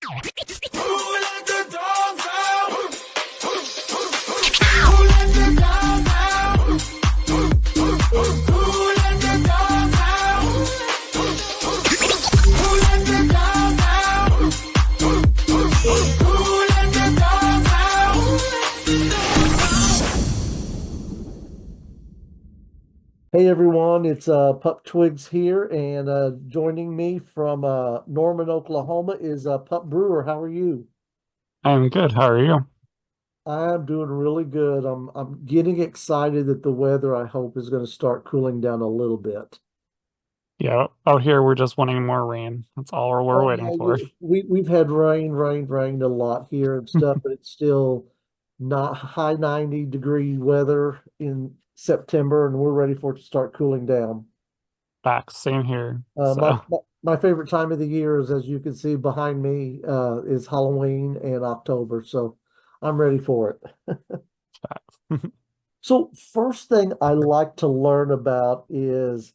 let the dogs out? Who let the dogs out? Who let the dogs out? Who let the dogs out? Who let the dogs out? Hey everyone, it's Pup Twigs here, and joining me from Norman, Oklahoma is Pup Brewer. How are you? I'm good. How are you? I'm doing really good. I'm getting excited that the weather, I hope, is going to start cooling down a little bit. Yeah, out here we're just wanting more rain. That's all we're Oh waiting yeah, for. we've had rain a lot here and stuff, but it's still not high 90-degree weather in September, and we're ready for it to start cooling down. Back, same here. Uh, my, So my my favorite time of the year is, as you can see behind me, is Halloween and October. So I'm ready for it. back. So first thing I like to learn about is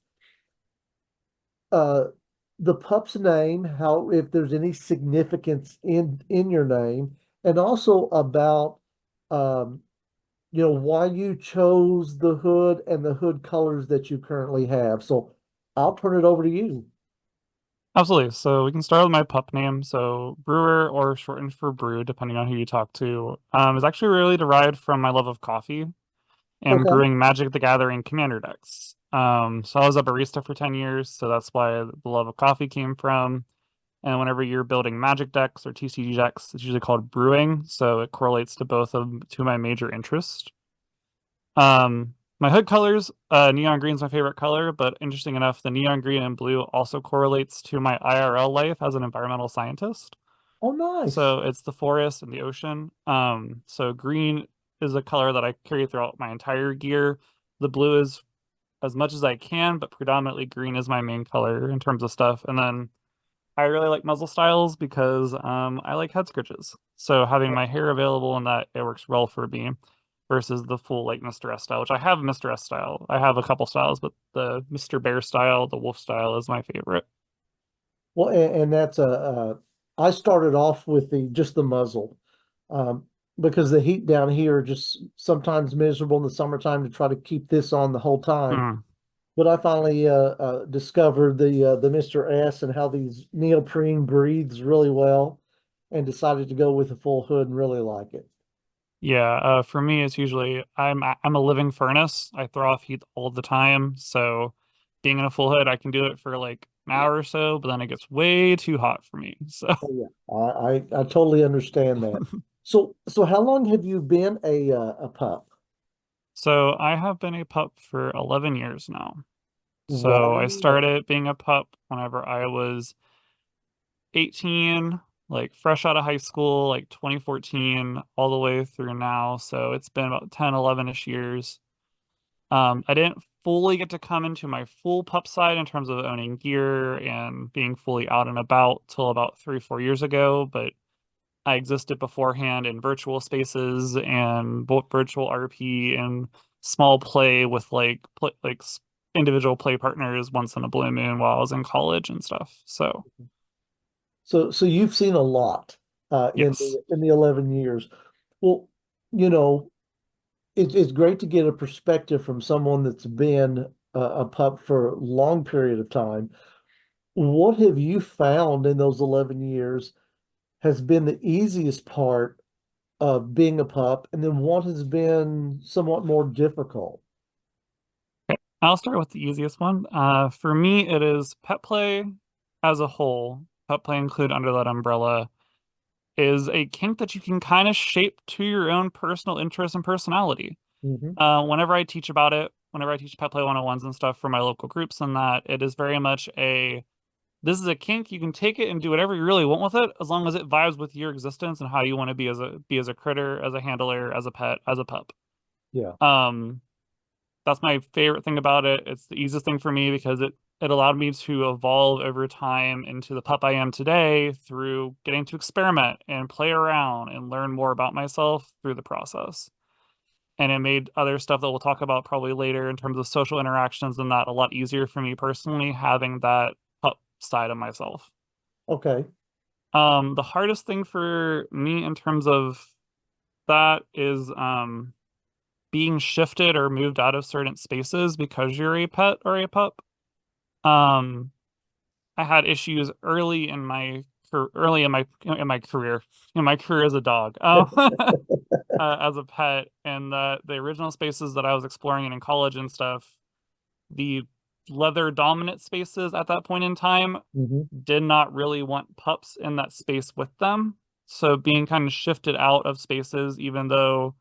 uh, the pup's name, how if there's any significance in your name, and also about um, why you chose the hood and the hood colors that you currently have. So I'll turn it over to you. Absolutely. So we can start with my pup name. So Brewer, or shortened for Brew, depending on who you talk to, is actually really derived from my love of coffee and Okay. brewing Magic the Gathering Commander decks. So I was a barista for 10 years, so that's why the love of coffee came from. And whenever you're building Magic decks or TCG decks, it's usually called brewing, so it correlates to both of two of my major interests. My hood colors, neon green is my favorite color, but interesting enough, the neon green and blue also correlates to my IRL life as an environmental scientist. Oh, nice. So it's the forest and the ocean. So green is a color that I carry throughout my entire gear. The blue is as much as I can, but predominantly green is my main color in terms of stuff. And then I really like muzzle styles because I like head scratches. So having my hair available in that, it works well for me versus the full like Mr. S style, which I have a Mr. S style. I have a couple styles, but the Mr. Bear style, the wolf style is my favorite. Well, and that's I started off with the just the muzzle, um, because the heat down here just sometimes miserable in the summertime to try to keep this on the whole time. Mm. But I finally discovered the Mr. S and how these neoprene breathes really well, and decided to go with a full hood and really like it. Yeah, for me, it's usually I'm a living furnace. I throw off heat all the time, so being in a full hood, I can do it for like an hour or so, but then it gets way too hot for me. So, Oh yeah, I totally understand that. So how long have you been a pup? so I have been a pup for 11 years now. So I Wow. started being a pup whenever I was 18, like fresh out of high school, like 2014, all the way through now. So it's been about 10, 11-ish years. I didn't fully get to come into my full pup side in terms of owning gear and being fully out and about till about 3, 4 years ago, but I existed beforehand in virtual spaces and virtual RP and small play with individual play partners once in a blue moon while I was in college and stuff. So, So you've seen a lot in yes. the 11 years. Well, you know, it's great to get a perspective from someone that's been a pup for a long period of time. What have you found in those 11 years has been the easiest part of being a pup, and then what has been somewhat more difficult? Okay. I'll start with the easiest one. For me, it is pet play as a whole. Pet play include under that umbrella is a kink that you can kind of shape to your own personal interest and personality. Hmm. Whenever I teach about it, whenever I teach Pet Play 101s and stuff for my local groups and that, it is very much this is a kink. You can take it and do whatever you really want with it, as long as it vibes with your existence and how you want to be as a critter, as a handler, as a pet, as a pup. Yeah. Um, that's my favorite thing about it. It's the easiest thing for me because it allowed me to evolve over time into the pup I am today through getting to experiment and play around and learn more about myself through the process. And it made other stuff that we'll talk about probably later in terms of social interactions and that a lot easier for me personally, having that pup side of myself. Okay. The hardest thing for me in terms of that is being shifted or moved out of certain spaces because you're a pet or a pup. Um, I had issues early in my career, as a dog, as a pet, and the original spaces that I was exploring in college and stuff, the leather dominant spaces at that point in time Hmm. did not really want pups in that space with them. So being kind of shifted out of spaces, even though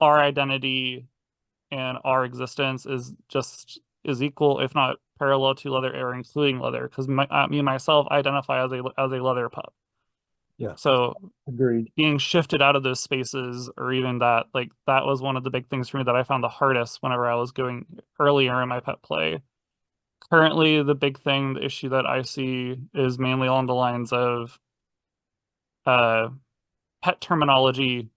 our identity and our existence is equal, if not parallel to leather or including leather, because me myself identify as a leather pup. Yeah, So agreed. being shifted out of those spaces, or even that, like that was one of the big things for me that I found the hardest whenever I was going earlier in my pet play. Currently, the big thing, the issue that I see is mainly along the lines of uh, pet terminology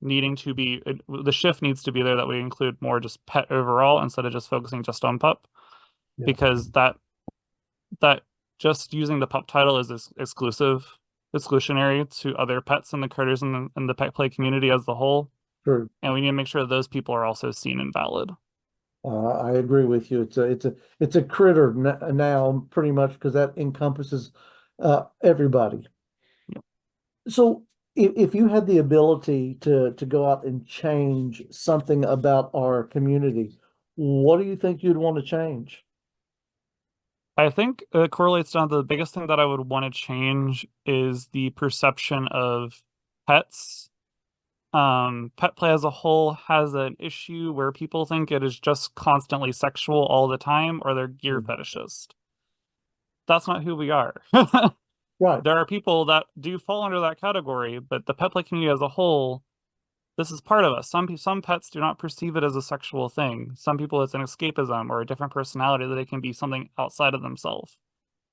needing to be the shift needs to be there that we include more just pet overall instead of just focusing just on pup, Yeah, because that just using the pup title is exclusionary to other pets and the critters in the pet play community as a whole, true. and we need to make sure that those people are also seen and valid. I agree with you. It's a critter now, pretty much, because that encompasses everybody. Yeah. So, if you had the ability to go out and change something about our community, what do you think you'd want to change? I think it correlates down to the biggest thing that I would want to change is the perception of pets. Pet play as a whole has an issue where people think it is just constantly sexual all the time, or they're gear Mm. fetishist. That's not who we are. Right. There are people that do fall under that category, but the pet play community as a whole, this is part of us. Some pets do not perceive it as a sexual thing. Some people it's an escapism or a different personality that they can be something outside of themselves.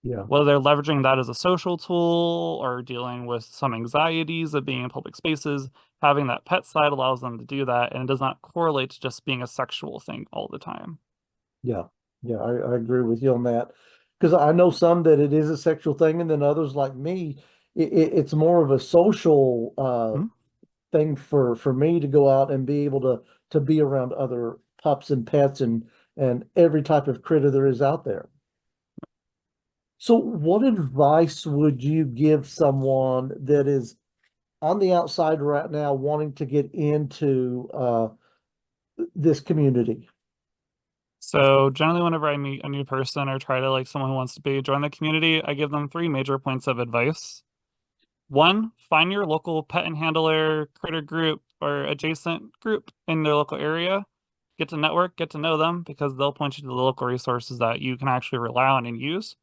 Yeah. Whether they're leveraging that as a social tool or dealing with some anxieties of being in public spaces, having that pet side allows them to do that, and it does not correlate to just being a sexual thing all the time. Yeah. Yeah. I agree with you on that. Because I know some that it is a sexual thing, and then others like me, it's more of a social Hmm? thing for me to go out and be able to be around other pups and pets and every type of critter there is out there. So, what advice would you give someone that is on the outside right now wanting to get into this community? So generally, whenever I meet a new person or try to like someone who wants to be join the community, I give them three major points of advice. One, find your local pet and handler, critter group, or adjacent group in their local area. Get to network, get to know them because they'll point you to the local resources that you can actually rely on and use.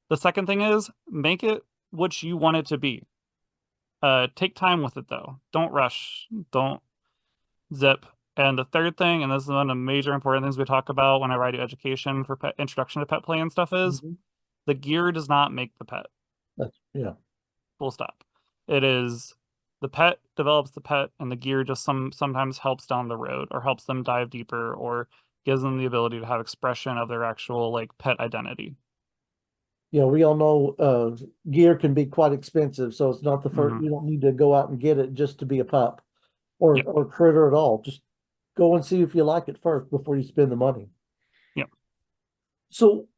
The second thing is make it what you want it to be. Take time with it though. Don't rush. Don't zip. And the third thing, and this is one of the major important things we talk about whenever I do education for pet introduction to pet play and stuff, is Mhm. the gear does not make the pet. Yeah, Full stop. It is the pet develops the pet, and the gear just sometimes helps down the road or helps them dive deeper or gives them the ability to have expression of their actual like pet identity. yeah. We all know gear can be quite expensive, so it's not the first. Hmm. You don't need to go out and get it just to be a pup Yeah. or critter at all. Just go and see if you like it first before you spend the money. Yeah. So,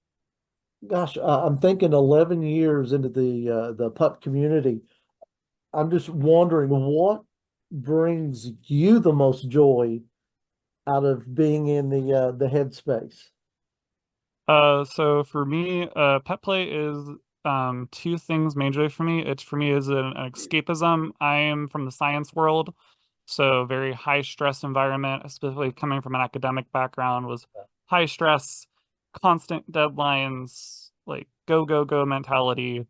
gosh, I'm thinking 11 years into the pup community. I'm just wondering what brings you the most joy out of being in the headspace. So for me, pet play is two things majorly for me. It's for me is an escapism. I am from the science world, so very high stress environment, specifically coming from an academic background, was high stress, constant deadlines, like go, go, go mentality.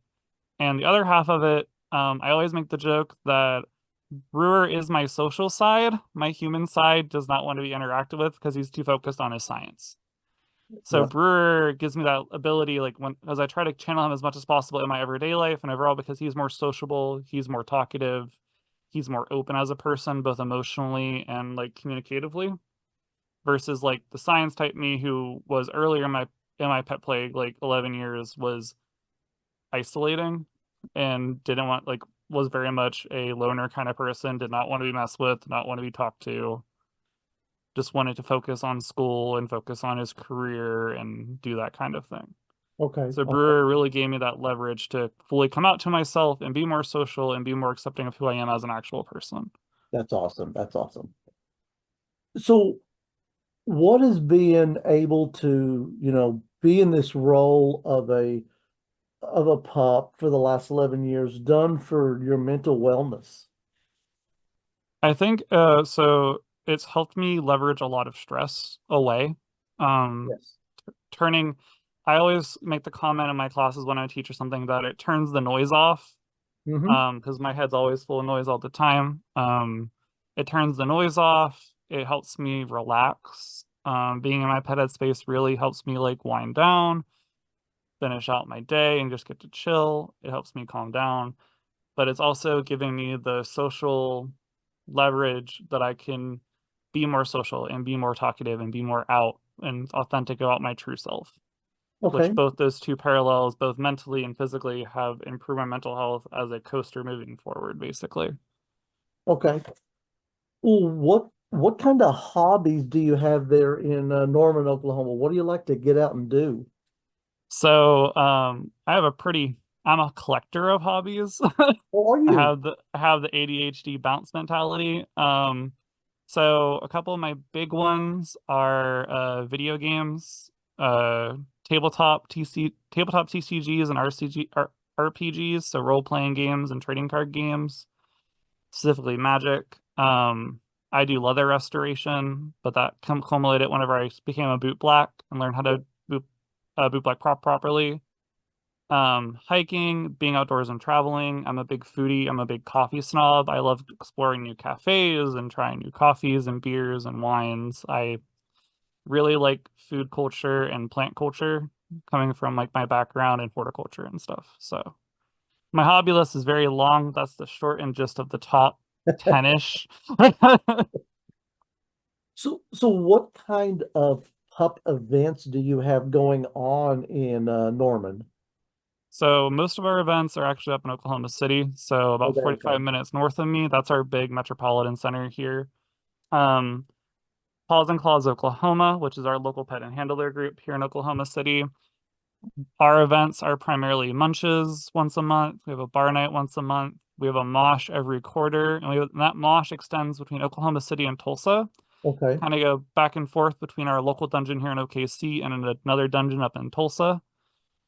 And the other half of it, I always make the joke that Brewer is my social side. My human side does not want to be interacted with because he's too focused on his science. So Yeah, Brewer gives me that ability, like when as I try to channel him as much as possible in my everyday life and overall, because he's more sociable, he's more talkative, he's more open as a person, both emotionally and like communicatively, versus like the science type me who was earlier in my pet play, like 11 years, was isolating and didn't want like was very much a loner kind of person, did not want to be messed with, did not want to be talked to, just wanted to focus on school and focus on his career and do that kind of thing. Okay. So Okay. Brewer really gave me that leverage to fully come out to myself and be more social and be more accepting of who I am as an actual person. That's awesome. That's awesome. So what is being able to, be in this role of a pup for the last 11 years done for your mental wellness? I think so it's helped me leverage a lot of stress away. Um Yes. turning I always make the comment in my classes when I teach or something that it turns the noise off. Mm-hmm. Because my head's always full of noise all the time. It turns the noise off. It helps me relax. Being in my pet headspace really helps me like wind down, finish out my day, and just get to chill. It helps me calm down, but it's also giving me the social leverage that I can be more social and be more talkative and be more out and authentic about my true self, which Okay. both those two parallels, both mentally and physically, have improved my mental health as a coaster moving forward, basically. Okay. Well, what kind of hobbies do you have there in Norman, Oklahoma? What do you like to get out and do? So, I'm a collector of hobbies. How are you? I have the ADHD bounce mentality. So a couple of my big ones are video games, uh, tabletop TCGs and RPGs, so role-playing games and trading card games, specifically Magic. I do leather restoration, but that culminated whenever I became a boot black and learned how to boot boot black properly. Hiking, being outdoors and traveling. I'm a big foodie. I'm a big coffee snob. I love exploring new cafes and trying new coffees and beers and wines. I really like food culture and plant culture coming from like my background in horticulture and stuff. So my hobby list is very long. That's the short and gist of the top 10-ish. So what kind of pup events do you have going on in Norman? So most of our events are actually up in Oklahoma City, so about Okay, 45 okay. minutes north of me. That's our big metropolitan center here. Um, Paws and Claws Oklahoma, which is our local pet and handler group here in Oklahoma City. Our events are primarily munches once a month. We have a bar night once a month. We have a mosh every quarter, and that mosh extends between Oklahoma City and Tulsa. Okay. Kind of go back and forth between our local dungeon here in OKC and another dungeon up in Tulsa.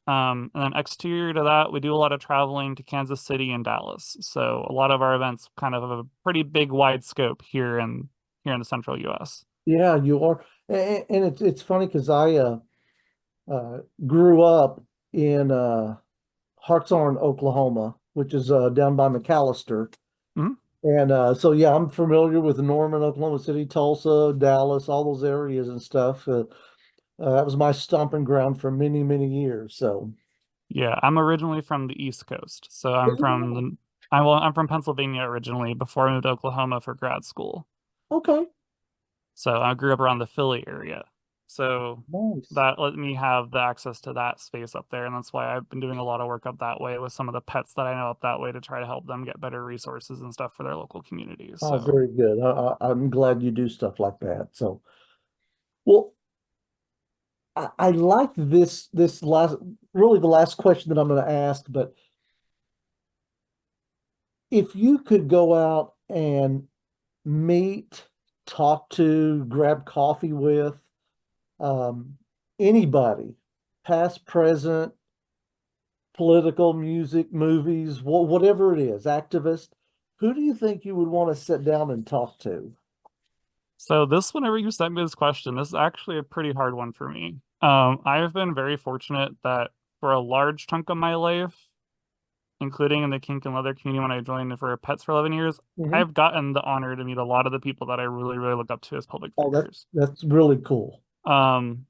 And then exterior to that, we do a lot of traveling to Kansas City and Dallas. So a lot of our events kind of have a pretty big wide scope here in the central US. Yeah, you are. And it's funny because I grew up in Hartshorn, Oklahoma, which is down by McAllister. Mhm. And so yeah, I'm familiar with Norman, Oklahoma City, Tulsa, Dallas, all those areas and stuff. That was my stomping ground for many, many years. So Yeah, I'm originally from the East Coast. So I'm from Pennsylvania originally before I moved to Oklahoma for grad school. okay, So I grew up around the Philly area. So nice. that let me have the access to that space up there. And that's why I've been doing a lot of work up that way with some of the pets that I know up that way to try to help them get better resources and stuff for their local communities. Oh, So very good. I'm glad you do stuff like that. So, well, I like this last, really the last question that I'm going to ask, but if you could go out and meet, talk to, grab coffee with um, anybody, past, present, political, music, movies, whatever it is, activist, who do you think you would want to sit down and talk to? whenever you sent me this question, this is actually a pretty hard one for me. I have been very fortunate that for a large chunk of my life, including in the kink and leather community when I joined for pets for 11 years, Mhm. I've gotten the honor to meet a lot of the people that I really, really look up to as public Oh, figures. that's really cool. Um,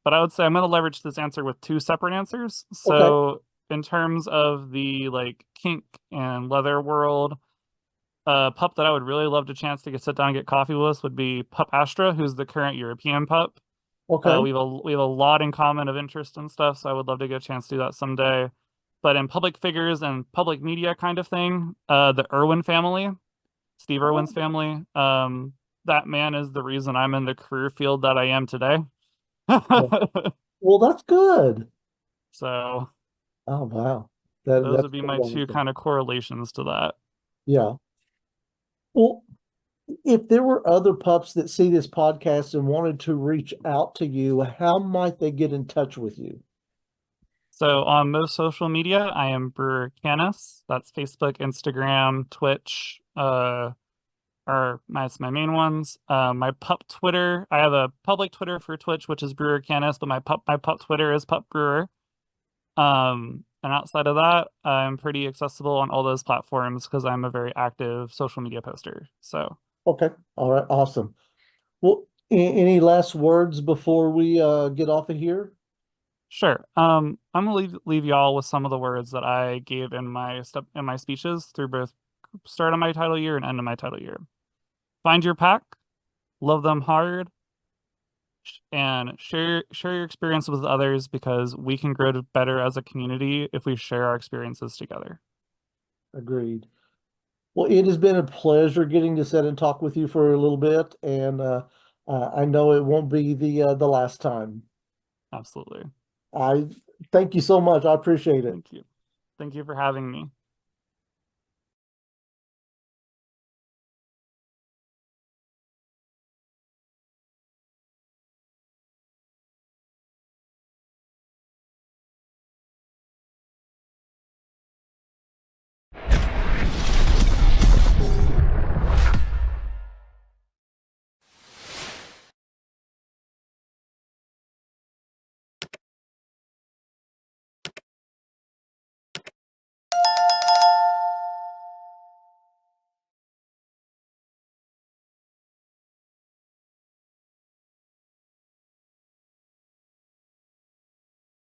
but I would say I'm going to leverage this answer with two separate answers. Okay, So, in terms of the like kink and leather world, a pup that I would really love to chance to get sit down and get coffee with would be Pup Astra, who's the current European pup. okay, We have a lot in common of interest and stuff, so I would love to get a chance to do that someday. but in public figures and public media kind of thing, the Irwin family, Steve Oh, Irwin's family, that man is the reason I'm in the career field that I am today. yeah. Well, that's good. So Oh, wow. those That's would be pretty my two awesome. kind of correlations to that. Yeah. Well, if there were other pups that see this podcast and wanted to reach out to you, how might they get in touch with you? So on most social media, I am Brewer Canis. That's Facebook, Instagram, Twitch, that's my main ones. My pup Twitter, I have a public Twitter for Twitch, which is Brewer Canis, but my pup Twitter is Pup Brewer. And outside of that, I'm pretty accessible on all those platforms because I'm a very active social media poster. So Okay. All right. Awesome. Well, any last words before we get off of here? sure. I'm gonna leave y'all with some of the words that I gave in my speeches through both start of my title year and end of my title year. Find your pack, love them hard, and share your experience with others because we can grow to better as a community if we share our experiences together. Agreed. Well, it has been a pleasure getting to sit and talk with you for a little bit, and I know it won't be the last time. Absolutely. I thank you so much. I appreciate it. Thank you. Thank you for having me.